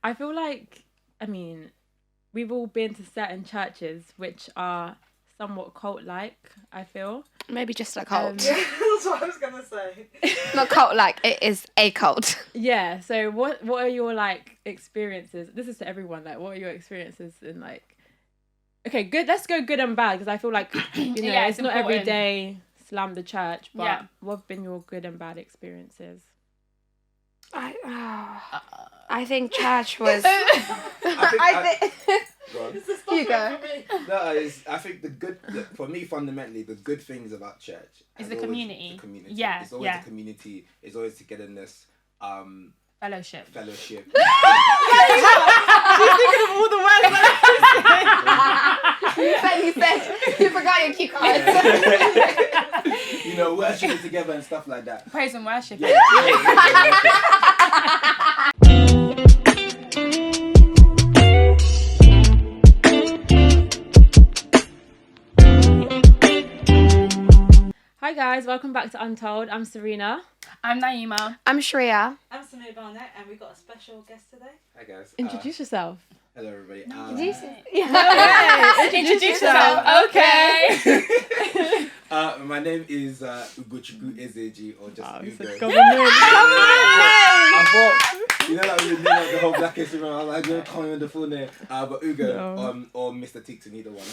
I feel like, we've all been to certain churches which are somewhat cult-like, I feel. Maybe just a cult. That's what I was going to say. Not cult-like, it is a cult. Yeah, so what are your, like, experiences? This is to everyone, like, what are your experiences in, like... Okay, good. Let's go good and bad, because I feel like, it's not every day slam the church, but what have been your good and bad experiences? I think church was... You go. No, I think for me, fundamentally, the good things about church is the community. The community. Yeah, it's always the community. It's always togetherness. Fellowship. She's thinking of all the words You said you forgot your cue cards. Worshiping together and stuff like that. Praise and worship. Yeah. Hi guys, welcome back to Untold. I'm Serena. I'm Nieema. I'm Shreeya. I'm Samir, and we've got a special guest today. Hi guys. Introduce yourself. Hello everybody. Introduce yourself. Okay. My name is Ugochukwu Ezeji, or just Ugo. I thought, like we were doing like the whole Black History Month, I was like, I can't remember the full name. But Ugo, or Mr. Teakson, either one.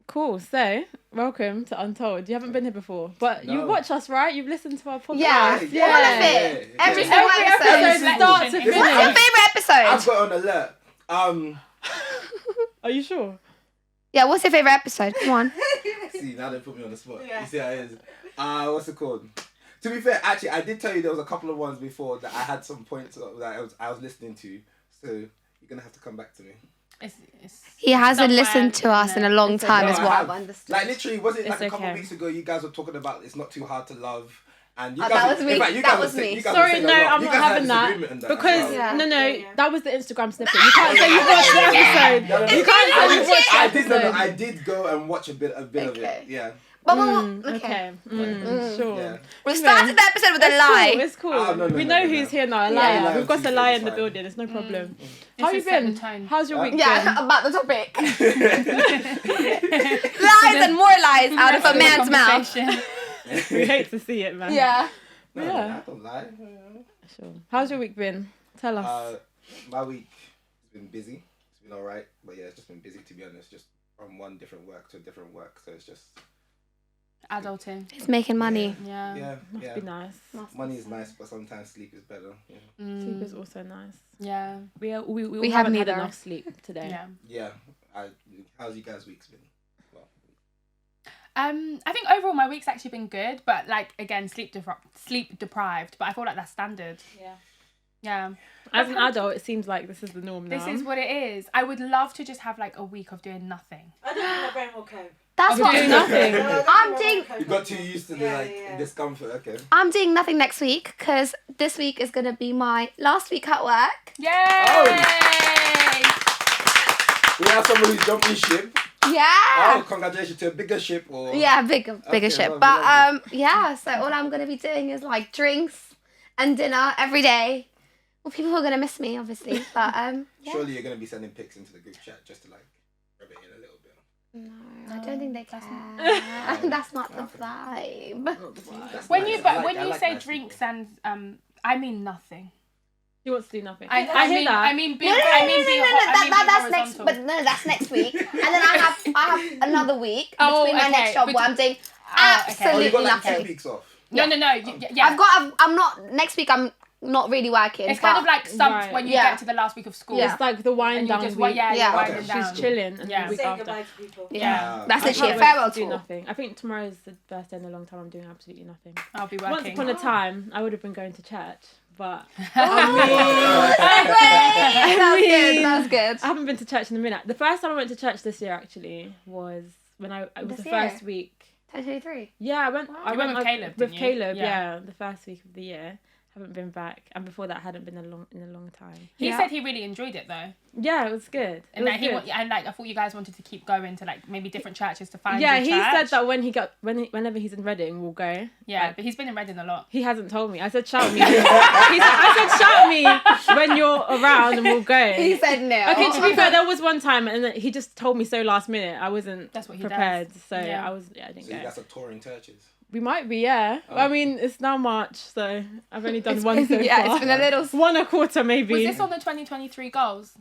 Cool. So, welcome to Untold. You haven't been here before, but you watch us, right? You've listened to our podcast. Yeah. All of it. Every single episode. Start to finish. What's your favourite episode? I've got on alert. Are you sure? Yeah, what's your favourite episode? Come on. See, now they put me on the spot. Yeah. You see how it is. What's it called? To be fair, actually, I did tell you there was a couple of ones before that I had some points that I was listening to. So you're gonna have to come back to me. He hasn't listened to us in a long time, is what I've understood. Like literally, was it like It's a couple okay. of weeks ago? You guys were talking about it's not too hard to love. And you Oh, guys that was me. That was me. Sorry, no, I'm not having that. Because, that was the Instagram snippet. You can't say you watched the episode. You can't say you watched the episode. I did go and watch a bit of it. Yeah. But Okay. Sure. Yeah. We started the episode with a lie. It's cool. No, we know who's here now. A liar. Yeah. We've got a Yeah. liar in the building. It's no problem. How you This has set been? the tone. How's your week been? Yeah, about the topic. Lies and more lies out of a man's mouth. We hate to see it, man. Yeah. No, Yeah. I don't lie. Sure. How's your week been? Tell us. My week has been busy. It's been alright, but yeah, it's just been busy to be honest. Just from one different work to a different work, so it's just Adulting. He's making money. Yeah. Must be nice. Money is nice, but sometimes sleep is better. Yeah. Sleep is also nice. Yeah. We We haven't have had neither. enough sleep today. Yeah. How's you guys' weeks been? Well, I think overall my week's actually been good, but like again sleep deprived. But I feel like that's standard. Yeah. As an adult, it seems like this is the norm now. This is what it is. I would love to just have like a week of doing nothing. I don't think my brain will cope. That's what doing nothing. I'm doing. you got too used to the discomfort. Okay. I'm doing nothing next week because this week is gonna be my last week at work. Yay! We have someone who's jumping ship. Yeah. Oh, congratulations to a bigger ship or. Yeah, bigger ship. lovely, But lovely. yeah. So all I'm gonna be doing is like drinks and dinner every day. Well, people who are gonna miss me, obviously. But yeah. Surely you're gonna be sending pics into the group chat just to like rub it in a little bit. No, I don't think they can. That's not the vibe. That's When nice. you I but like- when I you like say nice drinks people. and I mean nothing. He wants to do nothing. I hear mean that. I mean being No, that's next. horizontal. But no, that's next week. And then I have another week Oh, between my okay, next job but- where I'm doing okay. Oh, you absolutely got like nothing. 2 weeks off. No. Yeah. I'm not next week. I'm not really working. It's kind of like Right. when you Yeah. get to the last week of school. Yeah. It's like the wind And you down just week. Yeah. you're Okay. winding down. She's chilling and Yeah. the week Saying after. goodbye to people. Yeah. That's I literally can't a wait farewell to do tour. nothing. I think tomorrow's the first day in a long time I'm doing absolutely nothing. I'll be Once working. upon a time, I would have been going to church, but That's good. I haven't been to church in a minute. The first time I went to church this year actually was when it was This the year? first week. 2023. Yeah, I went. You went with Caleb, With didn't you? Caleb, Yeah. yeah, the first week of the year, Haven't been back, and before that, hadn't been in a long time. He said he really enjoyed it though, Yeah, it was good. and that I thought you guys wanted to keep going to like maybe different churches to find. Yeah, your he church. said that whenever he's in Reading, we'll go. Yeah, Like, but he's been in Reading a lot. he hasn't told me. I said shout me. I said shout me when you're around, and we'll go. He said no. Okay, to be fair, there was one time, and then he just told me so last minute. I wasn't That's what he prepared, does. so Yeah. I didn't So go. you guys are touring churches. We might be, yeah. Oh. I mean, it's now March, so I've only done one so yeah, far. it's been a little. One a quarter, maybe. Was this on the 2023 goals?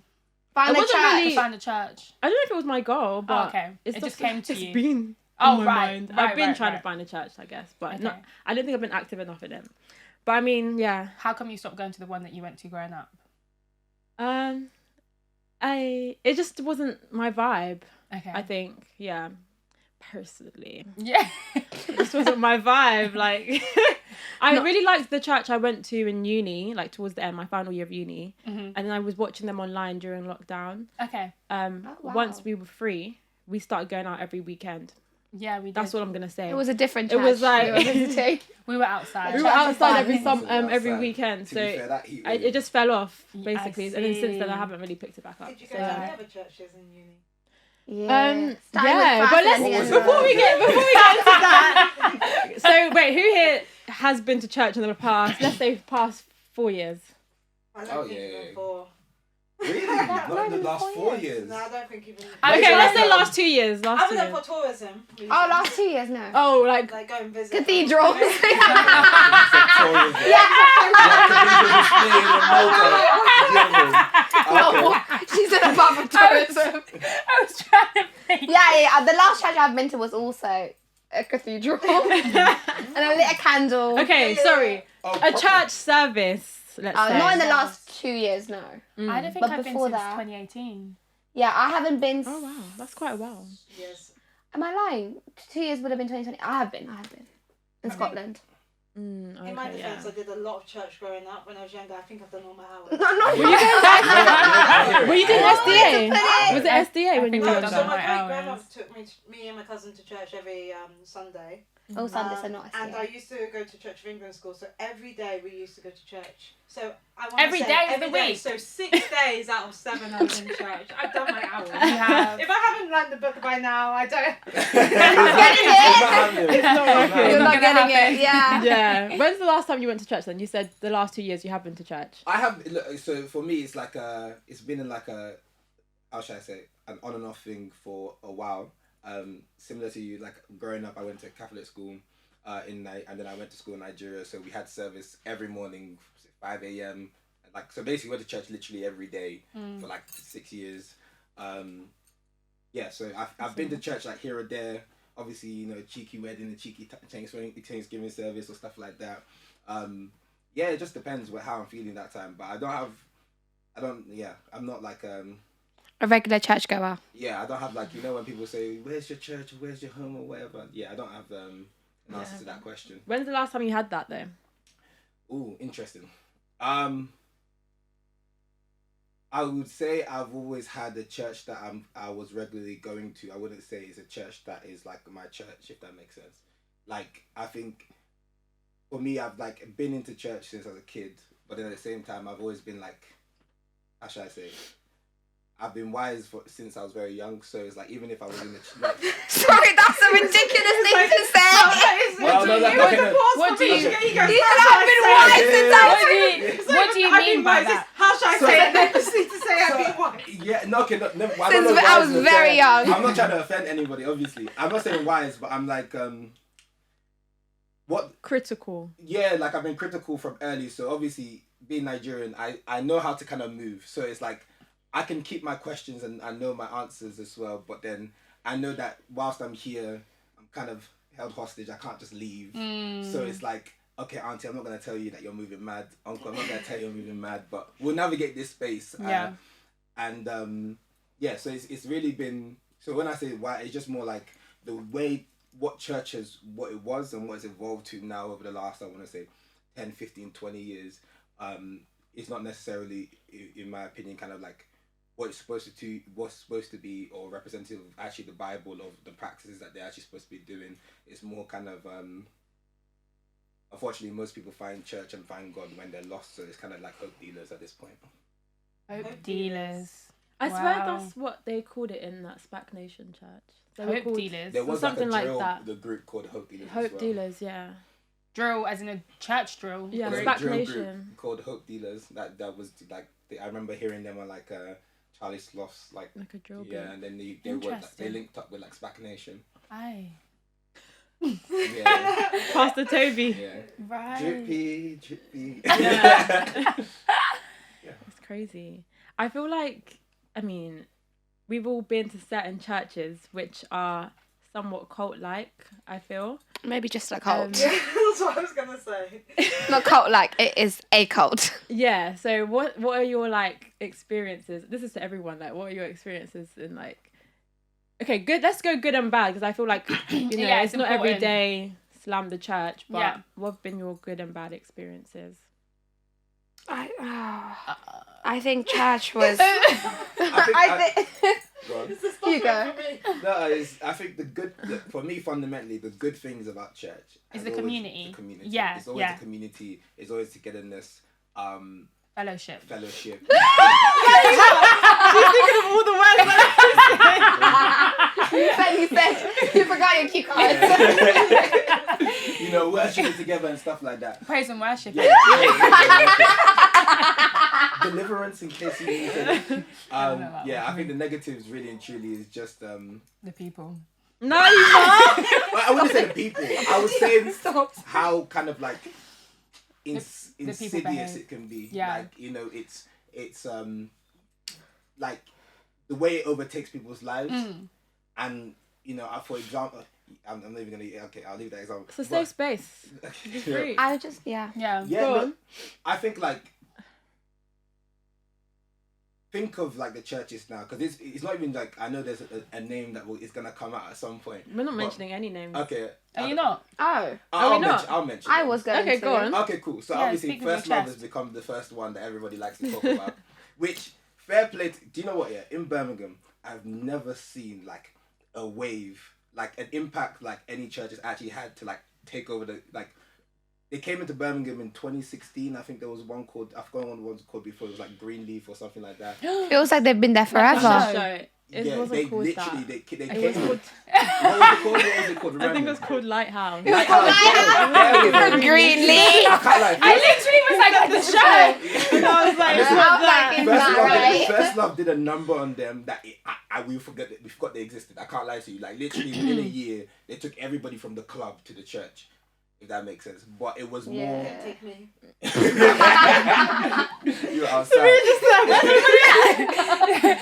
Find It a wasn't church. really- To find a church. I don't know if it was my goal, but okay. it's It just came to it's you. been Oh, on my right, mind. right, I've been right, trying right. to find a church, I guess, but Okay. not. I don't think I've been active enough in it. But I mean, yeah. How come you stopped going to the one that you went to growing up? It just wasn't my vibe. Okay. I think, yeah. Personally, Yeah. this wasn't my vibe. Like, I really liked the church I went to in uni, like towards the end, my final year of uni, Mhm. and then I was watching them online during lockdown. Okay. wow. Once we were free, we started going out every weekend. Yeah, we did. That's all I'm gonna say. It was a different It church. was like- we were visiting. We were outside. we were Church of outside fun. every Outside. weekend, To so be fair, that heat it just fell off I basically, and then since then I see. haven't really picked it back up. Did you go So, to any other churches in uni? Yeah. yeah, Starting with but fast let's ending What as was it? before well. we get into that. So wait, who here has been to church in the past? Let's say past 4 years. I don't Oh, think yeah, even yeah. 4. Really? Not in the last 4 years. No, I don't think even. Okay, let's say last 2 years. Last 2 Other than years. for tourism. Oh, last 2 years, no. Oh, like Like go and visit. Cathedrals. Okay. She's in above of tourism. I was trying to think. Yeah. The last church I've been to was also a cathedral. And I lit a candle. okay, sorry, Oh, a proper. church service. Let's say. Not in the last 2 years, no. I don't think But I've been before since that- 2018. Yeah, I haven't been. Oh wow, that's quite a while. Yes. Am I lying? 2 years would have been 2020. I have been. In Scotland. In my Okay, defense, yeah. I did a lot of church growing up. When I was younger, I think I've done all my hours. No, no. Were you guys? Were you doing I wanted to SDA? put it. Was it SDA when you think were I've No, done so younger? my my great hours. grandmother took me and my cousin to church every Sunday. Oh, Sundays are not And SDA. I used to go to Church of England school, so every day we used to go to church. So I want Every to say day of every the day. week? So 6 days out of 7 I was in church. I've done my hours. You have. If I haven't learned the book by now, I don't. It's not working. You're not gonna getting it. Yeah. Yeah. When's the last time you went to church then? You said the last 2 years you have been to church. I have look, so for me it's like it's been in like a how should I say an on and off thing for a while. Similar to you, like growing up I went to Catholic school and then I went to school in Nigeria, so we had service every morning 5 a.m. like so basically went to church literally every day for like 6 years. Yeah, so I've been to church like here or there, obviously, you know, cheeky wedding, a cheeky Thanksgiving service or stuff like that. Yeah, it just depends how I'm feeling that time. But I'm not like A regular churchgoer. yeah, I don't have like, you know, when people say where's your church or where's your home or whatever. Yeah, I don't have an answer to that question. When's the last time you had that though? Ooh, interesting. I would say I've always had a church that I was regularly going to. I wouldn't say it's a church that is like my church, if that makes sense. Like, I think for me, I've like been into church since I was a kid, but then at the same time, I've always been like, how should I say? I've been wise since I was very young, so it's like even if I was in the like, Sorry, that's a ridiculous thing to say. well, no, like, okay, no. What do you? You have been wise since I was. What do you mean by that? How should I So- say it? I just need to say I've been wise. Yeah, no, okay, no, I don't Since know I wise was is very there. young. I'm not trying to offend anybody, obviously. I'm not saying wise, but I'm like, what? Critical. Yeah, like I've been critical from early. So obviously, being Nigerian, I know how to kind of move. So it's like I can keep my questions and I know my answers as well. But then I know that whilst I'm here, I'm kind of held hostage. I can't just leave. So it's like, okay, auntie, I'm not gonna tell you that you're moving mad. Uncle, I'm not gonna tell you you're moving mad. But we'll navigate this space. Yeah. And yeah, so it's really been. So when I say why, it's just more like the way what church is, what it was and what it's evolved to now over the last, I want to say 10, 15, 20 years. It's not necessarily, in my opinion, kind of like what's supposed to be or representative of actually the Bible, of the practices that they're actually supposed to be doing. It's more kind of unfortunately, most people find church and find God when they're lost. So it's kind of like hope dealers at this point. Hope dealers. I swear that's what they called it in that SPAC Nation church. They were Hope called, dealers. There was something like a like drill, that. the group called Hope Dealers. Hope Dealers, yeah. Drill, as in a church drill. Yeah, There's a SPAC drill Nation. group called Hope Dealers. That was like I remember hearing them on like Charlie Sloth's like a drill group. yeah, and then they were like, they linked up with like SPAC Nation. Aye. Yeah. Pastor Toby. Yeah. Right. Drippy. Yeah. It's crazy. I feel like, I mean, we've all been to certain churches which are somewhat cult-like, I feel. Maybe just a cult. That's what I was gonna say. Not cult-like, it is a cult. Yeah, so what are your, like, experiences? This is to everyone, like, what are your experiences in, like... Okay, good. Let's go good and bad, because I feel like, you know, it's not every day slam the church, but what have been your good and bad experiences? I think church was... You go. No, I think for me, fundamentally, the good things about church is the community. The community. Yeah, it's always the community. It's always togetherness. Fellowship. She's thinking of all the words that You said you forgot your cue cards. You know, worshiping together and stuff like that. Praise and worship. Yeah. Deliverance in case you need it. I think the negatives really and truly is just the people. No, you not. Well, I wouldn't say the people. I was saying how kind of like insidious it can be. Yeah. Like, you know, it's like the way it overtakes people's lives. And, you know, for example, I'm not even gonna. Okay, I'll leave that example. It's a safe space. It's free. I just Yeah. Go on. I think like think of like the churches now, because it's not even like I know there's a name that is gonna come out at some point. We're not mentioning any names. Okay. Are you not? Oh. I'll mention. I was going to. Okay, go on. Okay, cool. So obviously, First Love has become the first one that everybody likes to talk about. Which fair play. Do you know what? Yeah, in Birmingham, I've never seen like a wave, like an impact like any church has actually had to like take over the like. They came into Birmingham in 2016. I think there was one called, I forgot what it was called before. It was like Greenleaf or something like that. Feels like they've been there forever. It yeah, wasn't they called literally, that. they It came. was called... What was it called? What was it called? I think it was called Lighthouse. From Greenleaf. I literally was like, the show. And I was like, it's not that. First Love did a number on them that we forgot they existed. I can't lie to you. Like literally within a year, they took everybody from the club to the church. If that makes sense, but it was more. Take me. You're outside.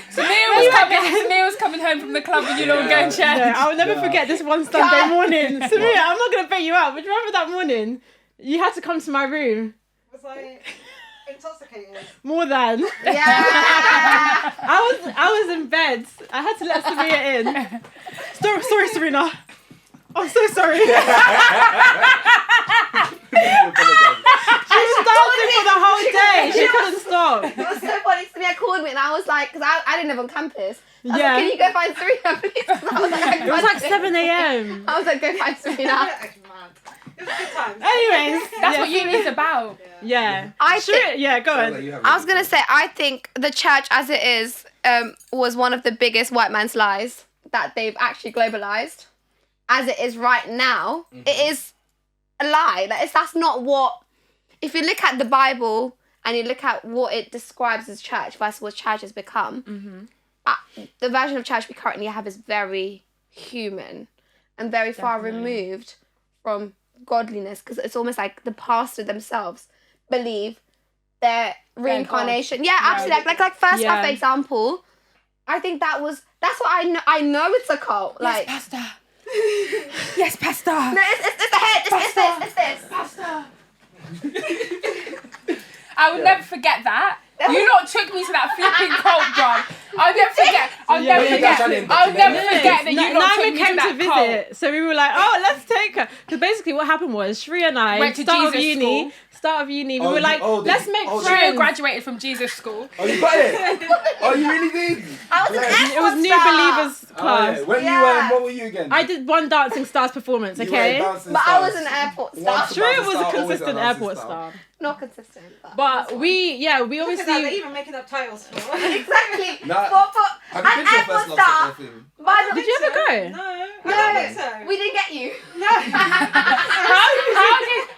Samir was coming home from the club and you lot were going to church. No, I'll never forget this one Sunday morning. Samir, I'm not gonna bait you out, but do you remember that morning? You had to come to my room. Was I intoxicated? More than. Yeah. I was in bed. I had to let Samir in. Sorry, Serena. I'm so sorry. She was dancing for the whole day. She couldn't stop. It was so funny. Samia called me and I was like, because I didn't live on campus. I was Yeah. like, can you go find Serena, please? And I was like, It was like 7 a.m. I was like, go find Serena. It was good times. Anyways, That's what uni's about. Yeah. Go on. I was going to say, I think the church as it is was one of the biggest white man's lies that they've actually globalized. As it is right now, it is a lie. That's not what... If you look at the Bible and you look at what it describes as church versus what church has become, the version of church we currently have is very human and very far removed from godliness, because it's almost like the pastor themselves believe their reincarnation. Yeah, absolutely. Like First Love, for example. I think that's what I know it's a cult. Yes, Pastor. Yes, Pastor. No, it's the head. It's this. Pastor. I will never forget that. You lot took me to that flipping cult, bro. I'll never forget. I'll never forget that you lot took me to that visit. So we were like, oh, let's take her. Because basically what happened was Shreeya and I went to started Jesus uni, start of uni. We Oh, were like, let's make Shreeya friends. graduated from Jesus school. Oh, you got it? Oh, you really did? I was an Bless. It was F1 New star. Believers class. Oh, yeah. When Yeah. what were you again? I did one Dancing Stars performance, You okay? were a Dancing But I was Stars. an airport Once star. a True, it Dancing was a Star, always consistent Dancing airport Star. star. Not consistent. But we Look at that, they're obviously... even making up titles for. Exactly. Nah, For have you an been to a airport first love star. thing? By the Did you ever go? No, I No, don't think so. we didn't get you. No.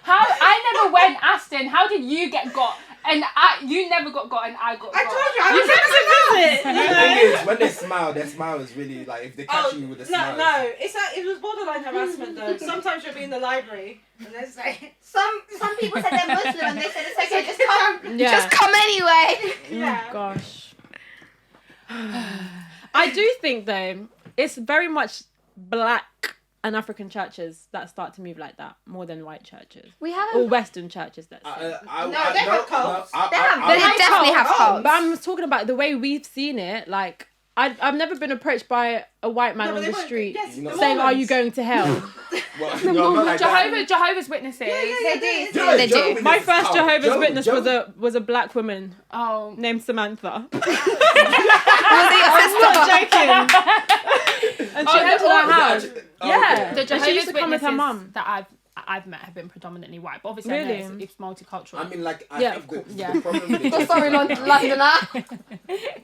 How I never went, Aston. How did you get got? And you never got and I got I got. told you, I You was came to visit! The thing is, when they smile, their smile is really like if they catch you with a smile. No, it was borderline harassment though. Sometimes you'll be in the library and they say, Some people said they're Muslim and they said it's okay, just come. Yeah. Just come anyway. yeah. Oh, gosh. I do think, though, it's very much black and African churches that start to move like that more than white churches. We Or haven't. Western churches, let's say. they have cults. They definitely have cults. But I'm talking about the way we've seen it. Like, I've never been approached by a white man No, but on they the won't- street yes, the saying, "Are you Mormons. going to hell?" Well, no, not like that. Jehovah's Witnesses. They do. Yeah, They Jehovah's do. My Witnesses first count. Jehovah's Witness Jehovah's- was a black woman Oh. named Samantha. Was it your sister? Joking. And she Oh, went to no, our oh, house. Oh, Yeah. okay. The And she Jehovah's used to come with her Witnesses mum. that I've met have been predominantly white, but obviously I know Really? it's multicultural. I mean, like, Yeah, I of think course, the yeah. problem with it Oh, is sorry, Londoner.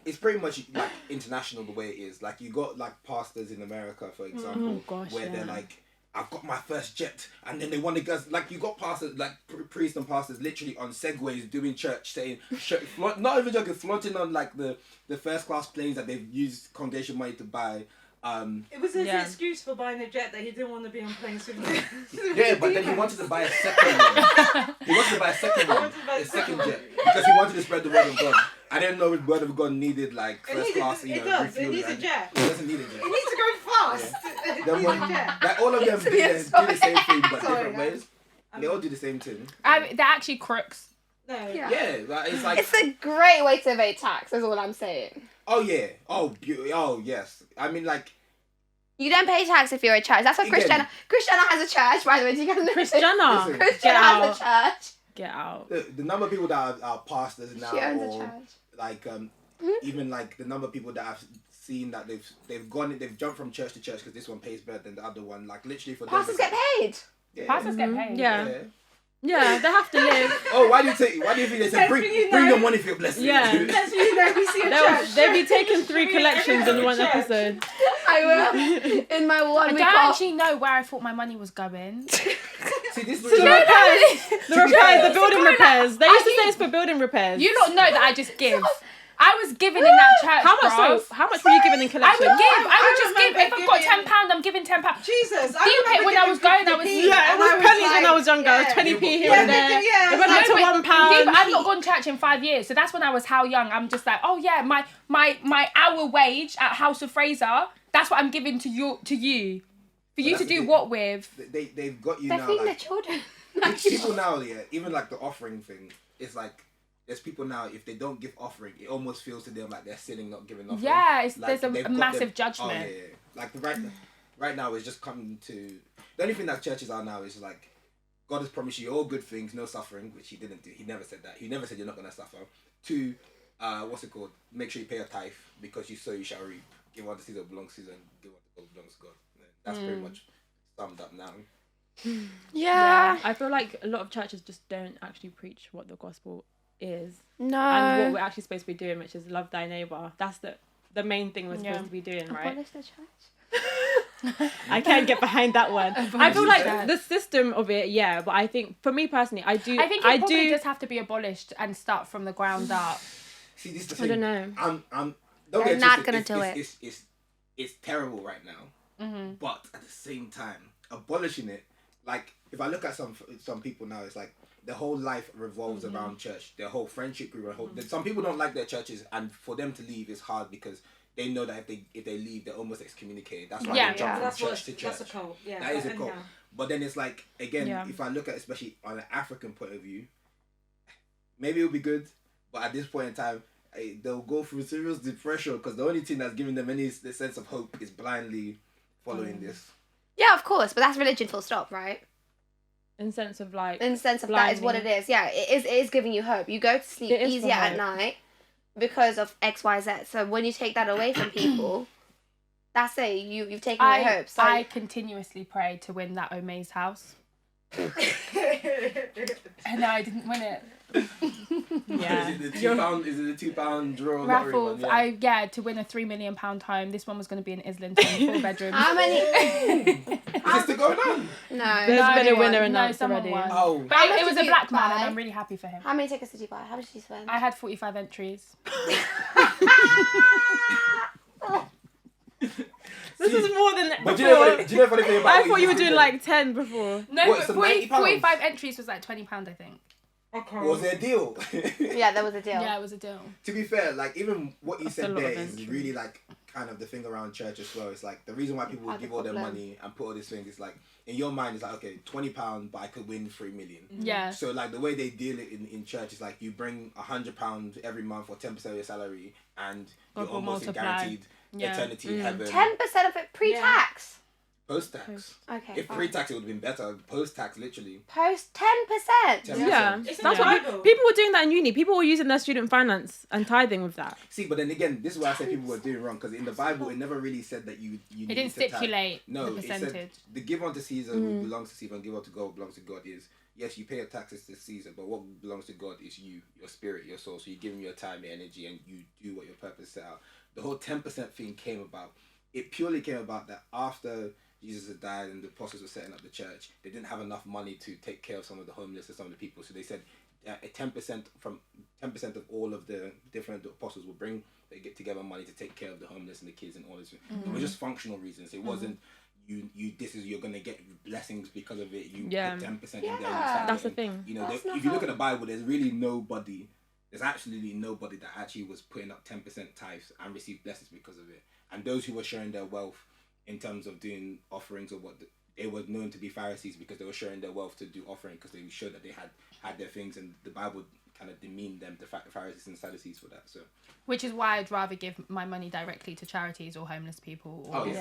it's pretty much like international the way it is. Like, you got like pastors in America, for example, gosh, where yeah. they're like, I've got my first jet, and then they want to go like you got pastors like priests and pastors literally on segways doing church, saying not even joking, flaunting on like the first class planes that they've used congregation money to buy. It was his Yeah. excuse for buying a jet that he didn't want to be on planes with. Yeah, but then he wanted to buy a second one. He wanted to buy a second one, a second jet, because he wanted to spread the word of God. I didn't know the word of God needed like first class, It does. It refueling. needs a jet. It doesn't need a jet. It needs to go fast. It Then needs when, a jet. like all of them do Yeah, the same thing but Sorry, different guys. ways. They all do the same thing. They're actually crooks. No. Yeah. Yeah, like, it's like It's a great way to evade tax, is all I'm saying. oh yeah, oh yes. I mean like You don't pay tax if you're a church. That's what Kris Again. Jenner. Kris Jenner has a church, by the way. Do you guys know Kris this? Jenner. Listen. Kris Get Jenner out. has a church. Get out. the number of people that are pastors now, She owns a or church. like even like the number of people that I've seen that they've jumped from church to church because this one pays better than the other one. Like literally for them. Pastors it's get paid. yeah. Pastors get paid. Yeah. Yeah, they have to live. Oh, why do you think they say bring your money for your blessing? Yeah. That's what you know. We see a church. They'll be taking 3 collections in one Church. episode. I will. In my 1 I week don't off. actually know where I thought my money was going. See this The repairs, the building repairs. They used to say it's for building repairs. You don't know that I just give. I was giving in that church. How much? bro. How much were you giving in I collection? would give. I would just give. remember If I've got giving- £10, I'm giving £10. Jesus. Do you pay when I was going? I was Yeah, it was pennies when I was younger. 20p here and there. Yeah, It went up to but- £1. Yeah, but I've not gone to church in 5 years, so that's when I was how young. I'm just like, oh yeah, my hour wage at House of Fraser. That's what I'm giving to you. For you to that's do the- what with? They've got you They're now. feeding their Like, children. people now, yeah, even like the offering thing, it's like there's people now, if they don't give offering, it almost feels to them like they're sinning not giving offering. Yeah, Like, there's they've a got massive them- judgment. Oh, yeah. Like right now it's just coming to the only thing that churches are now is like God has promised you all good things, no suffering, which he didn't do. He never said that. He never said you're not gonna suffer. 2, what's it called? Make sure you pay a tithe because you sow you shall reap. Give what the season belongs to season, give what the God belongs to God. Yeah, that's pretty much summed up now. Yeah. I feel like a lot of churches just don't actually preach what the gospel is No. and what we're actually supposed to be doing, which is love thy neighbour. That's the main thing we're supposed to be doing, right? Abolish the church. I can't get behind that one. I feel like the system of it, yeah, but I think for me personally, I think it probably does have to be abolished and start from the ground up. See, this is the thing. I don't know. I'm don't They're get not twisted. gonna do It's terrible right now. But at the same time, abolishing it, like if I look at some people now, it's like their whole life revolves around church. Their whole friendship group. Some people don't like their churches, and for them to leave is hard because they know that if they leave, they're almost excommunicated. That's why Yeah. they jump from That's church to church. That's a cult. Yeah. That is a and cult. yeah. But then it's like, again, Yeah. if I look at especially on an African point of view, maybe it'll be good, but at this point in time, they'll go through serious depression because the only thing that's giving them any sense of hope is blindly following this. Yeah, of course, but that's religion full stop, right? In sense of like. In the sense of that is what it is. Yeah, it is giving you hope. You go to sleep easier at night because of X, Y, Z. So when you take that away from people, that's it. You've taken away hope. So I continuously pray to win that Omaze house. And I didn't win it. Yeah. Is it the £2 draw raffle? lottery one? Yeah. To win a £3 million home. This one was going to be in Islington, 4 bedrooms. how many? Is this still going on? No. There's been a winner No, announced someone already. won. Oh. But it was did a you black man, buy? and I'm really happy for him. How many tickets did you buy? How much did you spend? I had 45 entries. This is more than But before. do you know funny thing about I what thought you were just doing did? like 10 before. No, What, but so 40, £90? 45 entries was like £20, I think. Okay. Was there a deal? Yeah, there was a deal. Yeah, it was a deal. To be fair, like even what you That's a said lot there of is entries. really like kind of the thing around church as well. It's like the reason why people Have give a all their problem. money and put all these things is like in your mind it's like okay, £20, but I could win 3 million. Yeah. So like the way they deal it in church is like you bring £100 every month or 10% of your salary and God you're will almost multiply. guaranteed Yeah. eternity in heaven. 10% of it pre-tax. Post-tax. Okay. If fine. pre-tax it would have been better. Post-tax literally. Post 10%. 10%. Yeah. It's in That's the what Bible. people were doing that in uni. People were using their student finance and tithing with that. See, but then again, this is why I said people were doing wrong because in the Bible it never really said that you It needed didn't to tithe. stipulate No, the it said percentage. the give unto Caesar what belongs to Caesar and give unto God what belongs to God is yes, you pay your taxes to Caesar, but what belongs to God is you, your spirit, your soul. So you give him your time, your energy, and you do what your purpose set out. The whole 10% thing came about. It purely came about that after Jesus had died and the apostles were setting up the church, they didn't have enough money to take care of some of the homeless and some of the people. So they said 10% of all of the different apostles will bring. They get together money to take care of the homeless and the kids and all this. It was just functional reasons. It wasn't you're gonna get blessings because of it. You put 10% in there. And you start That's the getting- thing. You know, That's there- not if you look how- at the Bible, there's really nobody. There's absolutely nobody that actually was putting up 10% tithes and received blessings because of it. And those who were sharing their wealth in terms of doing offerings or they were known to be Pharisees because they were sharing their wealth to do offering because they showed that they had their things, and the Bible kind of demeaned them, the Pharisees and Sadducees for that. So Which is why I'd rather give my money directly to charities or homeless people. Or... Oh, yeah.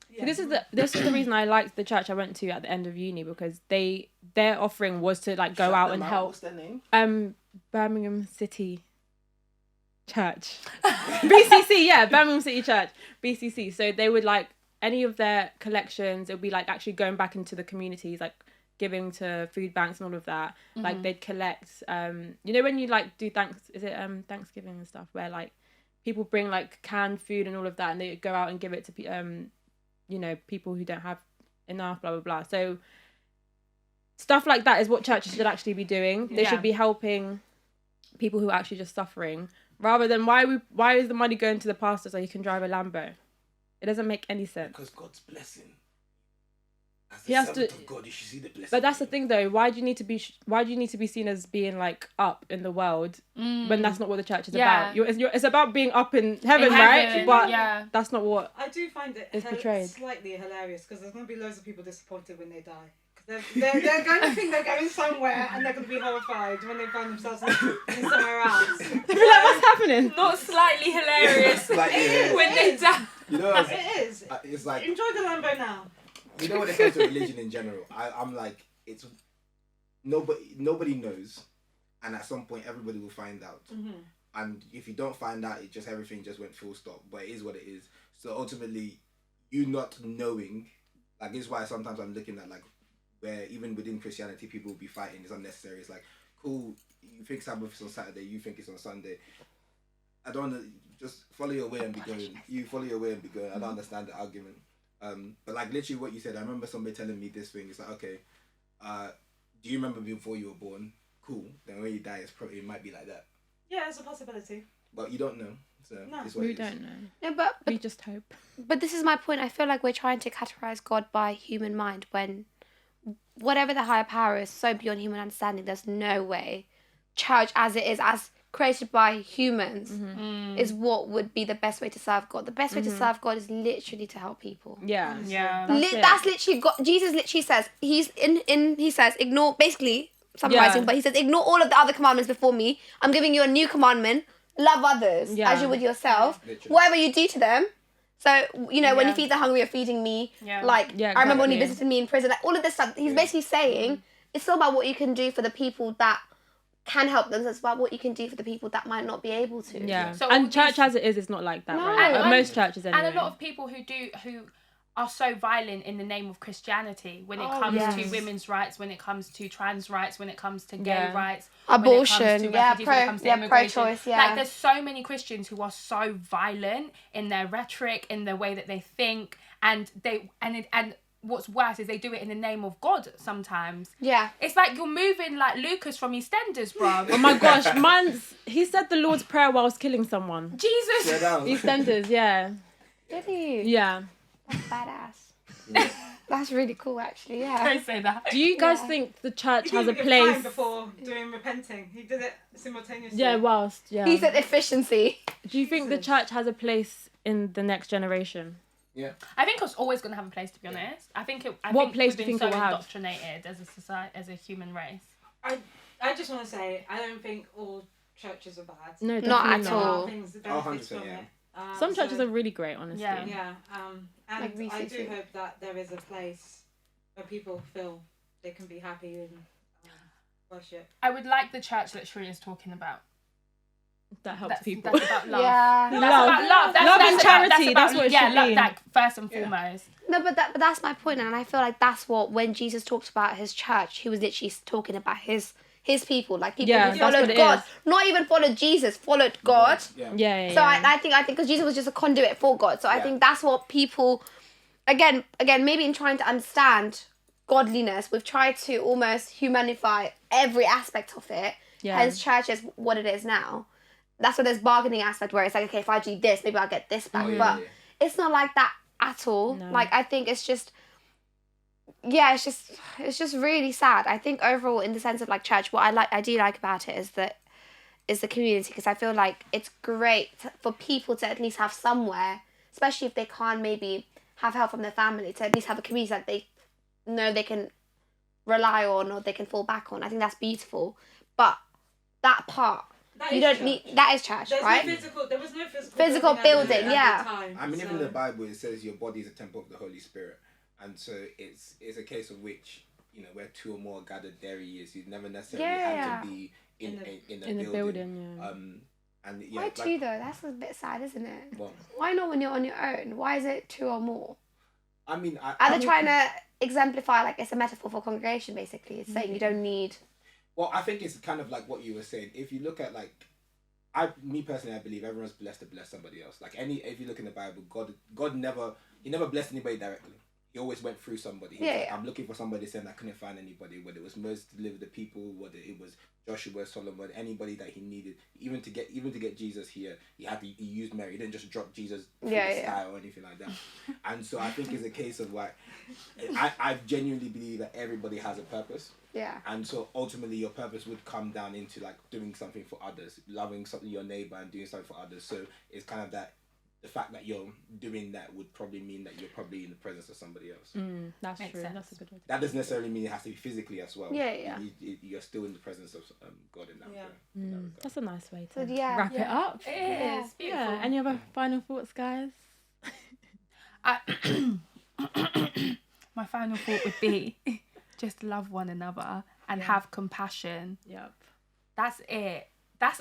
Yeah. Yeah. So this is the reason I liked the church I went to at the end of uni, because their offering was to like go out and help. What's their name? Birmingham City Church. BCC, yeah, Birmingham City Church. BCC. So they would like any of their collections, it would be like actually going back into the communities, like giving to food banks and all of that. Like they'd collect you know when you like do Thanksgiving and stuff, where like people bring like canned food and all of that, and they go out and give it to you know, people who don't have enough, blah blah blah. So stuff like that is what churches should actually be doing. They should be helping people who are actually just suffering, rather than why is the money going to the pastor so he can drive a Lambo? It doesn't make any sense. Because God's blessing. As He the has servant to- of God, you should see the blessing. But that's the thing though, why do you need to be seen as being like up in the world when that's not what the church is Yeah. about? It's about being up in heaven, In right? heaven, But yeah. that's not what. I do find it It's portrayed. slightly hilarious because there's going to be loads of people disappointed when they die. Because they're going to think they're going somewhere and they're going to be horrified when they find themselves in somewhere else. They'll be like, what's happening? Not slightly hilarious Like, when they die. you know, It is. it's like Enjoy the Lambo now. you know when it comes to religion in general, I'm like it's nobody knows, and at some point everybody will find out. And if you don't find out, everything just went full stop. But it is what it is. So ultimately, you not knowing, like this is why sometimes I'm looking at like where even within Christianity people will be fighting is unnecessary. It's like cool, you think Sabbath is on Saturday, you think it's on Sunday. I don't know, just follow your way and be going. You follow your way and be going. I don't understand the argument. But like literally what you said, I remember somebody telling me this thing. It's like, okay, do you remember before you were born? Cool. Then when you die, it might be like that. Yeah, it's a possibility. But you don't know. So No. it's what We it is. don't know. No, but We just hope. But this is my point. I feel like we're trying to categorize God by human mind when whatever the higher power is so beyond human understanding, there's no way church as it is, as created by humans, is what would be the best way to serve God. The best way to serve God is literally to help people. Yeah. Yeah. That's literally God. Jesus literally says, he says, ignore, basically, summarizing, Yeah. but he says, ignore all of the other commandments before me. I'm giving you a new commandment. Love others as you would yourself. Literally. Whatever you do to them. So, you know, when you Yeah. feed the hungry, you're feeding me. Yeah. Like, Yeah, I remember when he exactly. visited me in prison, like all of this stuff. He's basically saying, it's not about what you can do for the people that can help them. It's about what you can do for the people that might not be able to. Yeah. So and church as it is not like that, No. right? And- Most churches anyway. And a lot of people who are so violent in the name of Christianity when it Oh, comes yes. to women's rights, when it comes to trans rights, when it comes to gay Yeah. rights, Abortion, when it comes to yeah, refugees, when it comes to immigration. pro-choice, yeah. Like, there's so many Christians who are so violent in their rhetoric, in the way that they think, and what's worse is they do it in the name of God sometimes. Yeah. It's like you're moving like Lucas from EastEnders, bro. Oh my gosh, he said the Lord's Prayer whilst killing someone. Jesus. Sit down. EastEnders, yeah. Did he? Yeah. That's badass. That's really cool, actually. Yeah. Don't say that. Do you guys Yeah. think the church He has a didn't give time place? before doing repenting. He did it simultaneously. Yeah, whilst, yeah. He said efficiency. Do you think the church has a place in the next generation? Yeah. I think it's always going to have a place, to be honest. I think What place we've do you been think it so will have? indoctrinated as a society, as a human race. I just want to say, I don't think all churches are bad. No, Not definitely at There all. are things that benefits 100%, from yeah. it. Some churches so- are really great, honestly. Yeah. Yeah, and Like I do VCC. hope that there is a place where people feel they can be happy and worship. I would like the church that Shreeya is talking about. That helps people. That's about love. Yeah. That's Love. about love. Love and charity, About, that's what it yeah, should love, be. like, first and foremost. No, but that's my point, and I feel like that's what, when Jesus talked about his church, he was literally talking about his people, like people Yeah, who that's followed what it God, is. not even followed Jesus, followed God. Yeah. Yeah, yeah, So yeah. I think because Jesus was just a conduit for God. So I Yeah. think that's what people, again, maybe in trying to understand godliness, we've tried to almost humanify every aspect of it. Yeah. Hence, church is what it is now. That's where there's bargaining aspect where it's like, okay, if I do this, maybe I'll get this back. Oh, yeah, but yeah. it's not like that at all. No. Like, I think it's just, yeah, it's just really sad. I think overall, in the sense of like church, what I do like about it is the community, because I feel like it's great for people to at least have somewhere, especially if they can't maybe have help from their family, to at least have a community that they know they can rely on or they can fall back on. I think that's beautiful. But that part, That you is don't church. need, that is church, There right? was no physical Physical building, at the yeah. time, I mean, even so- in the Bible, it says your body is a temple of the Holy Spirit, and so it's a case of which, you know, where two or more are gathered, there he is. You never necessarily Yeah. have to be in in a the building. yeah. And yeah, Why like, two though? That's a bit sad, isn't it? well, Why not when you're on your own? Why is it two or more? I mean, Are they trying to exemplify, like, it's a metaphor for congregation, basically? It's saying you don't need... Well, I think it's kind of like what you were saying. If you look at like, me personally, I believe everyone's blessed to bless somebody else. Like if you look in the Bible, God never blessed anybody directly. He always went through somebody. He was Yeah, like, yeah. I'm looking for somebody, saying I couldn't find anybody. Whether it was Moses to deliver the people, whether it was Joshua, Solomon, anybody that he needed, even to get Jesus here, he used Mary. He didn't just drop Jesus through the sky or anything like that. And so I think it's a case of like, I genuinely believe that everybody has a purpose. Yeah. And so ultimately your purpose would come down into like doing something for others, loving something your neighbor and doing something for others. So it's kind of that, the fact that you're doing that would probably mean that you're probably in the presence of somebody else. That's Makes true. sense. That's a good one. That doesn't necessarily mean it has to be physically as well. Yeah. You're still in the presence of God in that way. in that regard. That's a nice way So, to yeah. wrap it up. It is beautiful. Yeah. Any other final thoughts, guys? My final thought would be just love one another and have compassion. Yep. That's it.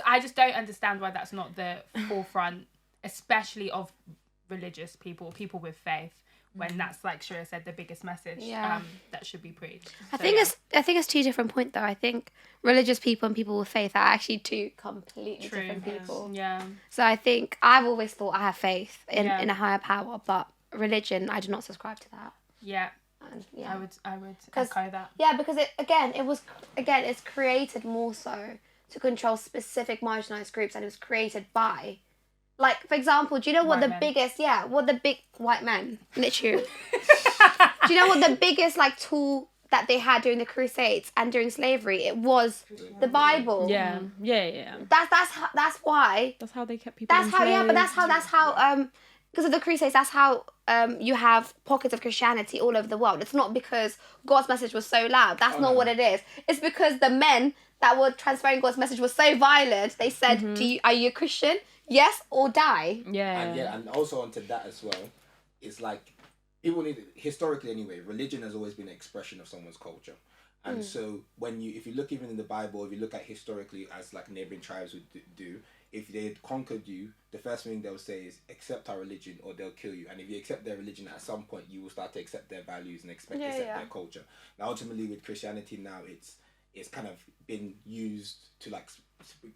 I just don't understand why that's not the forefront, especially of religious people with faith, when that's, like Shreeya said, the biggest message that should be preached. I think it's two different points, though. I think religious people and people with faith are actually two completely different people. Yeah. So I think I've always thought I have faith in Yeah. a higher power, but religion, I do not subscribe to that. Yeah. And, yeah. I would 'Cause- echo that. Yeah, because it's created more so to control specific marginalized groups, and it was created by, like, for example, do you know what White men. what the big white men, literally, do you know what the biggest like tool that they had during the Crusades and during slavery? It was the Bible. Yeah. Yeah. That's why. That's how they kept people. That's how. Yeah, but enslaved. that's how. Because of the Crusades, that's how you have pockets of Christianity all over the world. It's not because God's message was so loud. That's not what it is. It's because the men that were transferring God's message were so violent. They said, are you a Christian? Yes or die. Yeah. And also onto that as well, it's like people need, historically anyway, religion has always been an expression of someone's culture. And so if you look even in the Bible, if you look at historically as like neighboring tribes would do, if they had conquered you, the first thing they'll say is accept our religion or they'll kill you. And if you accept their religion, at some point you will start to accept their values and accept their culture. Now ultimately with Christianity now, it's kind of been used to like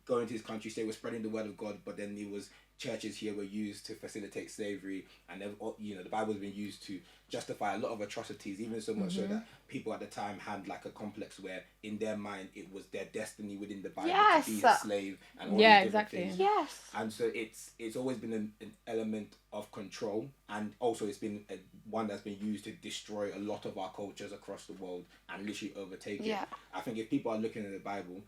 go into this country, say we're spreading the word of God, but then it was churches here were used to facilitate slavery, and the Bible has been used to justify a lot of atrocities, even so much so that people at the time had like a complex where in their mind it was their destiny within the Bible to be a slave and all these different things. Yes. And so it's always been an element of control, and also it's been one that's been used to destroy a lot of our cultures across the world and literally overtake it. I think if people are looking at the Bible,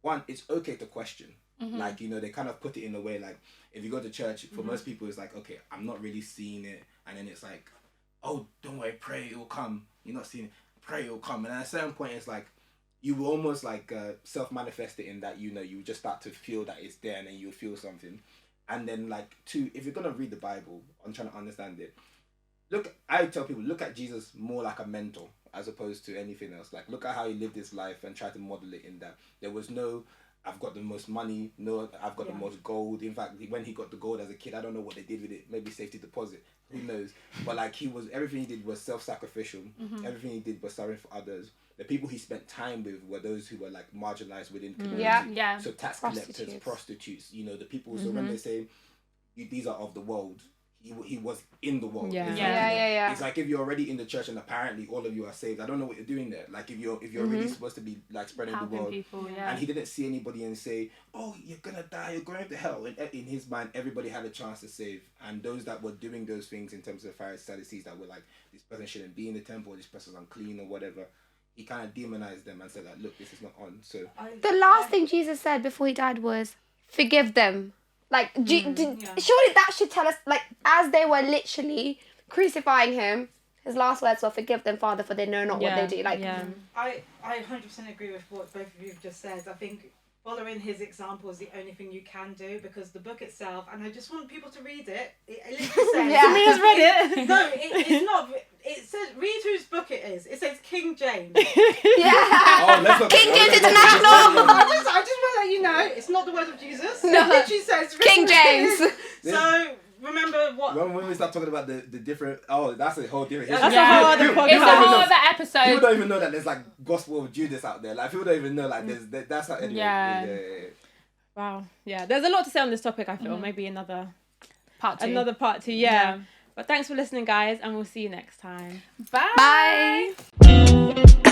one, it's okay to question. Like, they kind of put it in a way like, if you go to church, for most people it's like, okay, I'm not really seeing it, and then it's like, oh, don't worry, pray, it will come. You're not seeing it, pray, it will come. And at a certain point it's like, you will almost like self-manifest it in that, you just start to feel that it's there, and then you'll feel something. And then like, two, if you're going to read the Bible, I'm trying to understand it, I tell people, look at Jesus more like a mentor as opposed to anything else. Like, look at how he lived his life and try to model it in that. There was no, I've got the most money, no, I've got the most gold. In fact, when he got the gold as a kid, I don't know what they did with it. Maybe safety deposit, who knows? But like, everything he did was self-sacrificial. Everything he did was serving for others. The people he spent time with were those who were like marginalized within community. So tax collectors, prostitutes, the people. So when they say these are of the world, he was in the world. It's like if you're already in the church and apparently all of you are saved, I don't know what you're doing there. Like if you're really supposed to be like spreading helping the world, people, and he didn't see anybody and say, oh, you're gonna die, you're going to hell. And in his mind, everybody had a chance to save, and those that were doing those things in terms of the Pharisees, Sadducees, that were like, this person shouldn't be in the temple, this person's unclean or whatever, he kind of demonized them and said like, look, this is not on. So the last thing Jesus said before he died was, forgive them. Like, surely that should tell us, like, as they were literally crucifying him, his last words were, forgive them, Father, for they know not what they do. Like, I 100% agree with what both of you have just said. I think following his example is the only thing you can do, because the book itself, and I just want people to read it, it literally says... Samia's read it. No, it's not... It says, read whose book it is. It says King James. King James International. I just want to let you know, it's not the word of Jesus. No. It literally says King James. So remember what? When we start talking about the different, that's a whole different. That's a whole other podcast. It's a whole other episode. People don't even know that there's like Gospel of Judas out there. Like people don't even know like that's not anyway. Yeah. Wow. Yeah. There's a lot to say on this topic. I feel maybe another part two. Yeah. But thanks for listening, guys, and we'll see you next time. Bye. Bye.